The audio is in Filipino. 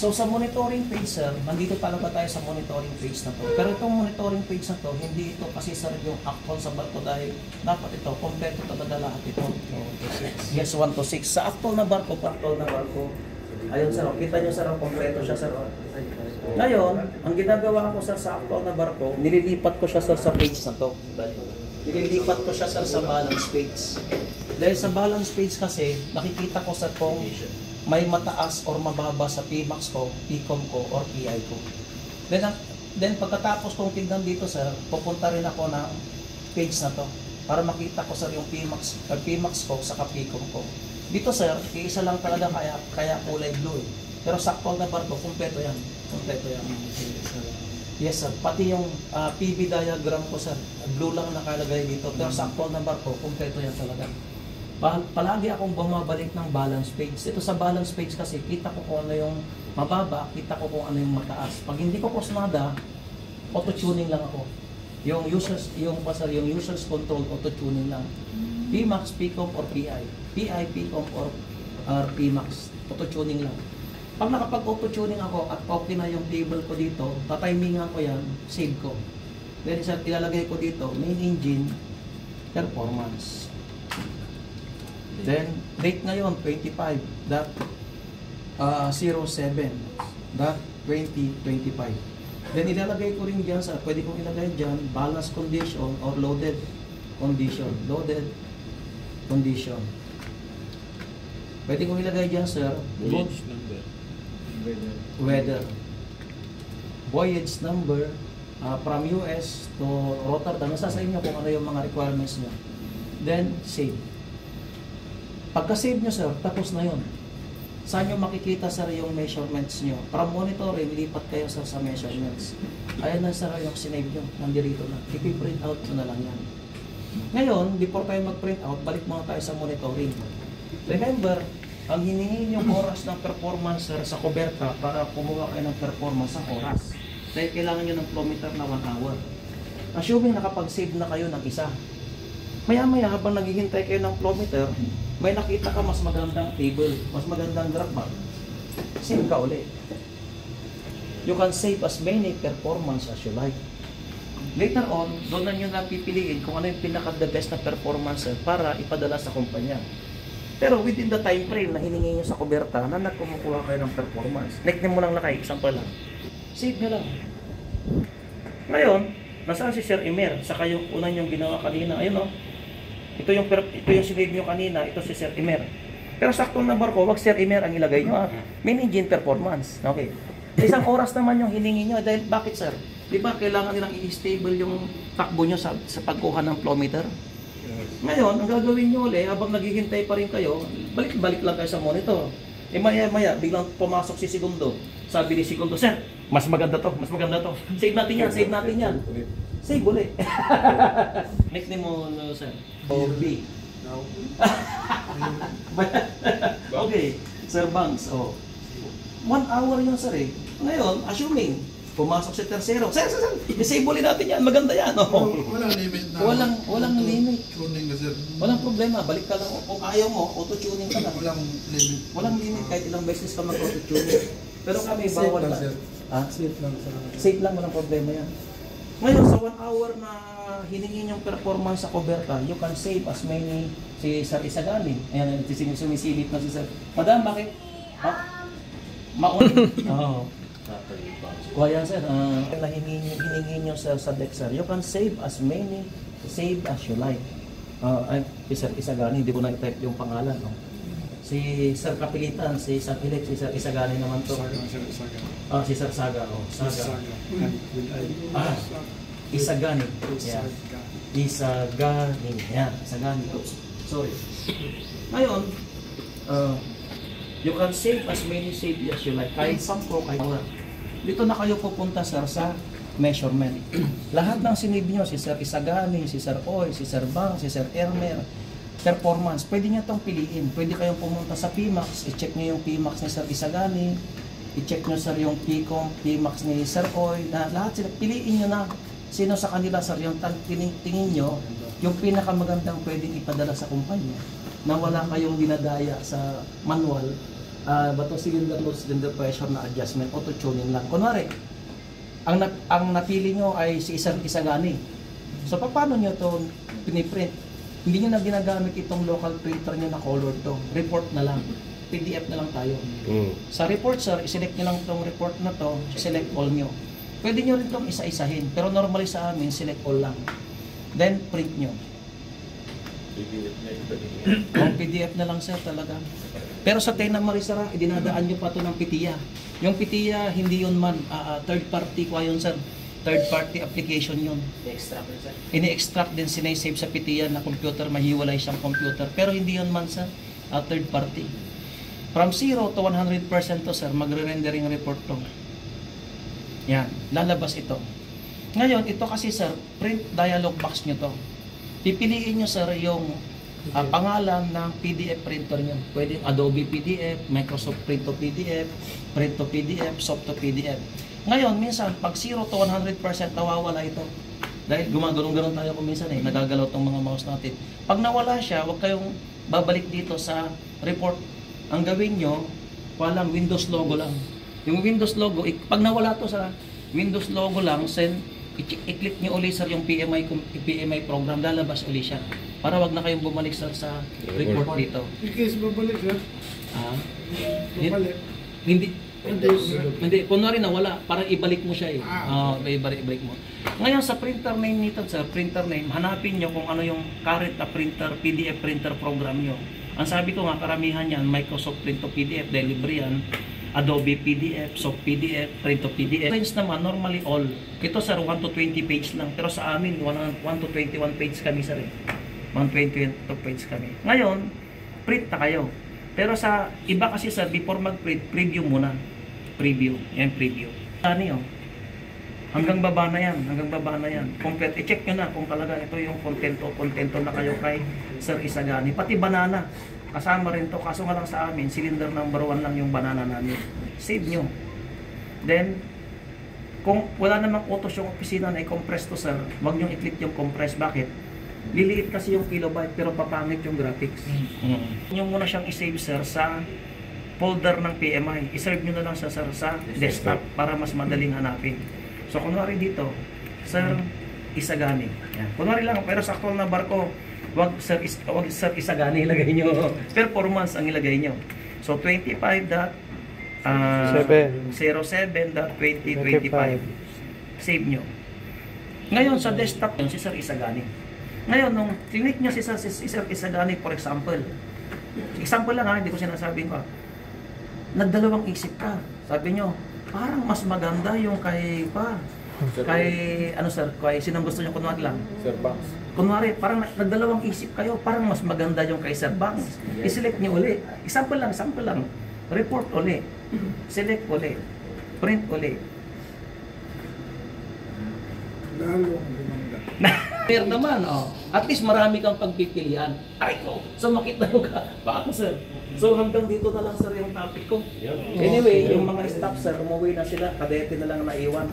So sa monitoring page sir, nandito talaga tayo sa monitoring page na to. Pero itong monitoring page na to, hindi ito kasi sir yung actual sa barko dahil dapat ito, kompleto talaga lahat ito. Yes, 1 to 6. Sa actual na barko, ayun sir, kita nyo sir, kompleto siya sir. Ngayon, ang ginagawa ko sir sa actual na barko, nililipat ko siya sir sa page na to. Nililipat ko siya sir sa balance page. Dahil sa balance page kasi, nakikita ko sir kung may mataas or mababa sa PMAX ko, PCOM ko, or PI ko. Then pagkatapos kong tignan dito sir, pupunta rin ako ng page na to para makita ko sir yung PMAX ko sa PCOM ko. Dito sir, iisa lang talaga kaya kulay blue eh. Pero sa actual na barko, kumpleto yan. Kumpleto yan. Yes sir, pati yung PV diagram ko sir, blue lang nakalagay dito. Pero sa actual na barko, kumpleto yan talaga. Palagi akong bumabalik ng balance page. Ito sa balance page kasi, kita ko kung ano yung mababa, kita ko kung ano yung mataas. Pag hindi ko kusnada, auto-tuning lang ako. Yung users control, auto-tuning lang. PMAX, PCOM, or PI. PI, PCOM, or PMAX. Auto-tuning lang. Pag nakapag-auto-tuning ako at okay na yung table ko dito, tatimingan ko yan, save ko. Then ilalagay ko dito, main engine, performance. Then, date ngayon, 25.07.2025. Then, ilalagay ko rin dyan sa, pwede kong ilagay dyan, balance condition or loaded condition. Loaded condition. Pwede kong ilagay dyan, sir, Voyage number. weather. Voyage number from US to Rotterdam. Nasa sa inyo kung ano yung mga requirements nyo. Then, save. Pagka-save nyo sir, tapos na yun. Saan nyo makikita sir yung measurements nyo? From monitoring, lipat kayo sir sa measurements. Ayan na sir yung sinave nyo. Nandito na. I-print out nyo na lang yan. Ngayon, before tayo mag-print out, balik muna tayo sa monitoring. Remember, ang hiningi yung oras ng performance sir sa kuberta para kumuha kayo ng performance sa oras. Dahil kailangan nyo ng flow meter na 1 hour. Assuming nakapag-save na kayo ng isa. Maya-maya habang naghihintay kayo ng flow meter, may nakita ka mas magandang table, mas magandang graph bar. Save ka ulit. You can save as many performance as you like. Later on, doon na nyo na pipiliin kung ano yung pinaka-the best na performance para ipadala sa kumpanya. Pero within the time frame na hiningi nyo sa kuberta na nagkumukuha kayo ng performance. Like mo lang lakay, example lang. Save nyo lang. Ngayon, nasaan si Sir Emer? Saka yung una yung ginawa kanina. Ayun o. Ito yung sinave nyo kanina, ito si Sir Emer. Pero saktong na barko, wag Sir Emer ang ilagay nyo. Main engine performance. Okay. Isang oras naman yung hiningi nyo. Dahil bakit sir? Di ba kailangan nilang i-stable yung takbo nyo sa pagkuha ng flow meter? Ngayon, ang gagawin nyo ulit, habang naghihintay pa rin kayo, balik-balik lang kayo sa monitor. Maya-maya, biglang pumasok si Segundo. Sabi ni Segundo, sir, mas maganda to, mas maganda to. Save natin yan, save natin yan. Save ulit. Next name mo, sir. B. Okay, Sir Banks. 1 hour yun, sir eh. Ngayon, assuming, pumasok si Tercero. Sir, i-save ulit natin yan. Maganda yan. Walang limit na. Walang limit. Tuning ka, sir. Walang problema. Balik ka lang. Kung ayaw mo, auto-tuning ka lang. Walang limit. Walang limit. Kahit ilang beses ka mag-auto-tuning. Pero kami, Safe bawal lang, lang. sir. Safe lang. Safe lang. Walang problema yan. Ngayon, sa 1 hour na hiningi yung performance sa kuberta, you can save as many si Sir Isagani. Ayan, sumisilip na si Sir. Madam, bakit? Maun. Oo. Kuya sir, na hiningi nyo sa deck sir, you can save as many, save as you like. Si Sir Isagani, hindi ko na-type yung pangalan. No? Si Sir Kapilitan, si Sir Philip, si Sir Isagani naman to. Si Sir Saga. Saga. Isagani. Yeah. Isagani. Yan, Isagani. Sorry. Ngayon, you can save as many save as you like. Kahit 10, kahit 1. Dito na kayo pupunta sir sa measurement. Lahat ng sinave nyo, si Sir Isagani, si Sir Oy, si Sir Bang, si Sir Ermer, performance, pwede nyo itong piliin. Pwede kayong pumunta sa PMAX, i-check nyo yung PMAX ni Sir Isagani, i-check nyo sir yung PCOM, PMAX ni Sir Oy, na lahat sila, piliin nyo na sino sa kanila sir, yung tingin nyo, yung pinakamagandang pwedeng ipadala sa kumpanya, na wala kayong dinadaya sa manual, bato cylinder load, cylinder pressure na adjustment, auto-tuning lang. Kunwari, ang napili nyo ay si Isagani. So, paano nyo to piniprint? Hindi nyo na ginagamit itong local printer nyo na color to. Report na lang. PDF na lang tayo. Sa report, sir, iselect nyo lang itong report na to, select all nyo. Pwede nyo rin itong isa-isahin. Pero normally sa amin, select all lang. Then, print nyo. PDF na lang, sir, talaga. Pero sa Tena Marisara, idinadaan nyo pa ito ng PITIA. Yung PITIA, hindi yun man, third party ko yun, sir. Third party application yun. Ini-extract din, sinay-save sa PITIA na computer, mahiwalay siyang computer. Pero hindi yun man, sir, third party. From 0 to 100% to, sir, magre-rendering report to. Yan, lalabas ito. Ngayon, ito kasi, sir, print dialog box nyo to. Pipiliin nyo, sir, yung pangalan ng PDF printer nyo. Pwede Adobe PDF, Microsoft Print to PDF, Print to PDF, Soft to PDF. Ngayon, minsan, pag 0 to 100% nawawala ito. Dahil gumagano'n-ganon tayo kung minsan nagagalaw tong mga mouse natin. Pag nawala siya, huwag kayong babalik dito sa report. Ang gawin nyo, walang Windows logo lang. Yung Windows logo, pag nawala to sa Windows logo lang, i-click nyo ulit, sir, yung PMI program, lalabas ulit siya. Para wag na kayong bumalik, sir, sa report dito. In case babalik, sir. Babalik. Hindi. Kunwari na wala, parang ibalik mo siya eh. Ibalik mo. Ngayon sa printer name nito, sir, printer name, hanapin nyo kung ano yung current na printer, PDF printer program nyo. Ang sabi ko nga, karamihan yan, Microsoft Print to PDF, delivery yan, Adobe PDF, Soft PDF, Print to PDF. Range naman, normally all. Ito, sir, 1 to 20 page lang. Pero sa amin, 1 to 21 page kami, sir. 120 page kami. Ngayon, print na kayo. Pero sa iba kasi, sir, before mag-print, preview muna. Preview. Yan, preview. Ano yun? Hanggang baba na yan. Hanggang baba na yan. Complete. I-check nyo na kung talaga ito yung kontento na kayo kay Sir Isagani. Pati banana. Kasama rin to. Kaso nga lang sa amin, cylinder number 1 lang yung banana namin. Save nyo. Then, kung wala namang autos yung opisina na i-compress to, sir, wag nyo i-click yung compress. Bakit? Liliit kasi yung kilobyte pero papangit yung graphics. Nyo muna siyang i-save, sir, sa folder ng PMI. I-serve nyo na lang siya, sir, sa desktop para mas madaling hanapin. So, kunwari dito, Sir Isagani. Yan. Kunwari lang, pero sa actual na barko, wag Sir Isagani ilagay nyo. Performance ang ilagay nyo. So, 25.07.2025. Save nyo. Ngayon, sa desktop yun, si Sir Isagani. Ngayon, nung click nyo si Sir Isagani, for example lang ha, hindi ko sinasabing ko. Nagdalawang isip ka. Sabi nyo, parang mas maganda yung kay sinong gusto nyo kunwari lang? Sir Banks. Kunwari, parang nagdalawang isip kayo, parang mas maganda yung kay Sir Banks. I-select nyo uli. Example lang. Report uli. Select uli. Print uli. Lalo ang gumanda. Pero naman, at least marami kang pagpipilian. Ay ko, so makita mo ka. Baka sir. So hanggang dito na lang, sir, yung topic ko. Anyway, yung mga staff, sir, umuwi na sila. Kadete na lang naiwan.